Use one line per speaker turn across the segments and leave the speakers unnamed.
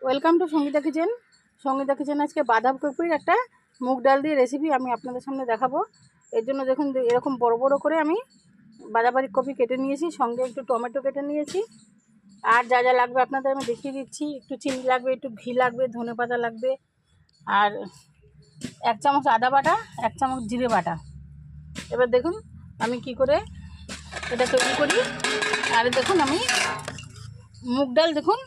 Welcome to Sangeeta kitchen. Sangeeta kitchen আজকে বাঁধাকপির একটা মুগ ডাল দিয়ে রেসিপি আমি আপনাদের সামনে দেখাবো। এর জন্য দেখুন এরকম বড় বড় করে আমি বাঁধাকপি কেটে নিয়েছি, সঙ্গে একটু টমেটো কেটে নিয়েছি। আর যা যা লাগবে আপনাদের আমি দেখিয়ে দিচ্ছি। একটু চিনি লাগবে, একটু ঘি লাগবে, ধনেপাতা লাগবে, আর 1 চামচ আদা বাটা, 1 চামচ জিরে বাটা। এবার দেখুন আমি কি করে এটা তৈরি করি। আর দেখুন আমি মুগ ডাল দেখুন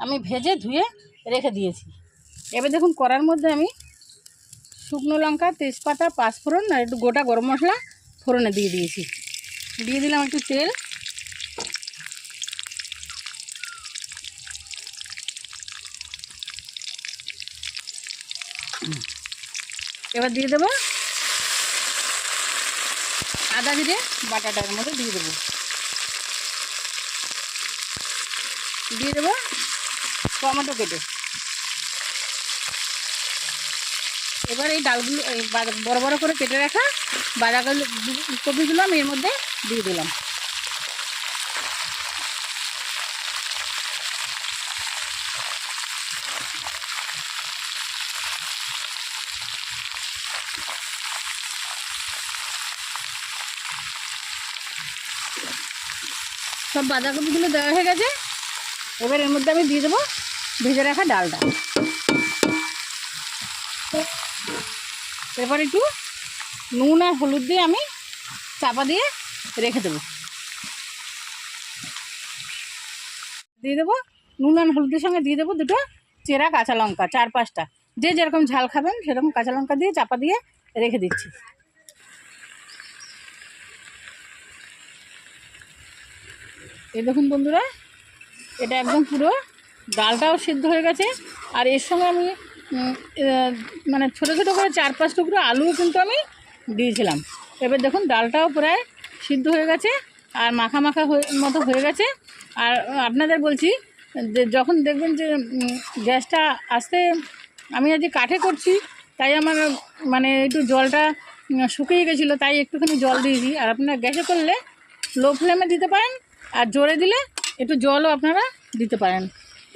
আমি ভেজে ধুয়ে রেখে দিয়েছি। এবার দেখুন কড়ার মধ্যে আমি শুকনো লঙ্কা, তেজপাতা, পাঁচফোড়ন আর একটু গোটা গরম মশলা ফোড়নে দিয়ে দিয়েছি। দিয়ে দিলাম একটু তেল। এবার দিয়ে দেবো আদা জিরে বাটাটার মধ্যে দিয়ে দেবো। দিয়ে দেবো টমেটো কেটে। এবার এই ডালগুলো বড় বড় করে কেটে রাখা বাঁধাকপিগুলো আমি এর মধ্যে দিয়ে দিলাম। সব বাঁধাকপিগুলো দেওয়া হয়ে গেছে। এবার এর মধ্যে আমি দিয়ে দেবো ভেজে রাখা ডালটা। এরপর একটু নুন আর হলুদ দিয়ে আমি চাপা দিয়ে রেখে দেবো। দিয়ে দেবো নুন আর হলুদের সঙ্গে দিয়ে দেবো দুটো চেরা কাঁচা লঙ্কা, 4-5টা, যে যেরকম ঝাল খাবেন সেরকম কাঁচা লঙ্কা দিয়ে চাপা দিয়ে রেখে দিচ্ছি। এই দেখুন বন্ধুরা, এটা একদম পুরো ডালটাও সিদ্ধ হয়ে গেছে। আর এর সঙ্গে আমি মানে ছোটো ছোটো করে 4-5 টুকরো আলুও কিন্তু আমি দিয়েছিলাম। এবার দেখুন ডালটাও প্রায় সিদ্ধ হয়ে গেছে আর মাখা মাখা মতো হয়ে গেছে। আর আপনাদের বলছি যে যখন দেখবেন যে গ্যাসটা আসতে, আমি আজকে কাঠে করছি তাই আমার মানে একটু জলটা শুকিয়ে গেছিলো, তাই একটুখানি জল দিয়েছি। আর আপনারা গ্যাসে করলে লো ফ্লেমে দিতে পারেন, আর জোরে দিলে একটু জলও আপনারা দিতে পারেন।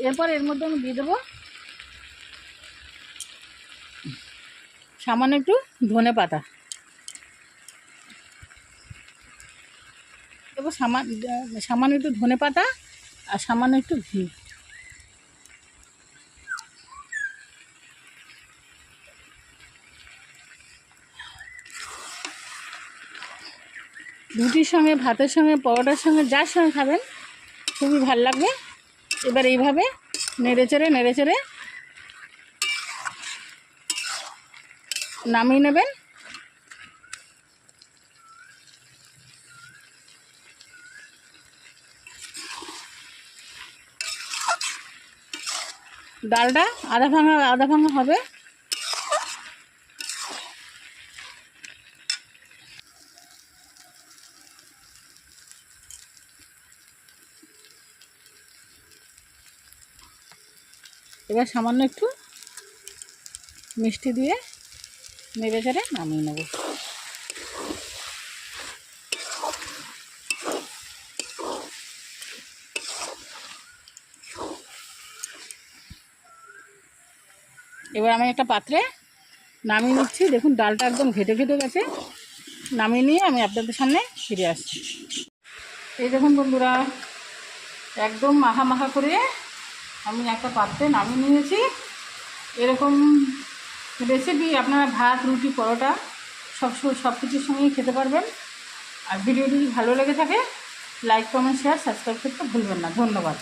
এরপর এর মধ্যে আমি দিয়ে দেবো সামান্য একটু ধনেপাতা, দেবো সামান্য একটু ধনেপাতা আর সামান্য একটু ঘি। রুটির সঙ্গে, ভাতের সঙ্গে, পরোটার সঙ্গে, যার সঙ্গে খাবেন খুবই ভালো লাগবে। এবার এইভাবে নেড়ে চেড়ে নামিয়ে নেবেন। ডালটা আধা ভাঙা হবে। এবার সামান্য একটু মিষ্টি দিয়ে নেড়ে চেড়ে নামিয়ে নেব। এবার আমি একটা পাত্রে নামিয়ে নিচ্ছি। দেখুন ডালটা একদম ঘেটে গেছে। নামিয়ে নিয়ে আমি আপনাদের সামনে ফিরে আসছি। এই দেখুন বন্ধুরা, একদম মাখা মাখা করে আমি একটা পাত্রে নামিয়ে নিয়েছি। এরকম রেসিপি আপনারা ভাত, রুটি, পরোটা সব কিছুর সঙ্গেই খেতে পারবেন। আর ভিডিওটি যদি ভালো লেগে থাকে লাইক, কমেন্ট, শেয়ার, সাবস্ক্রাইব করতে ভুলবেন না। ধন্যবাদ।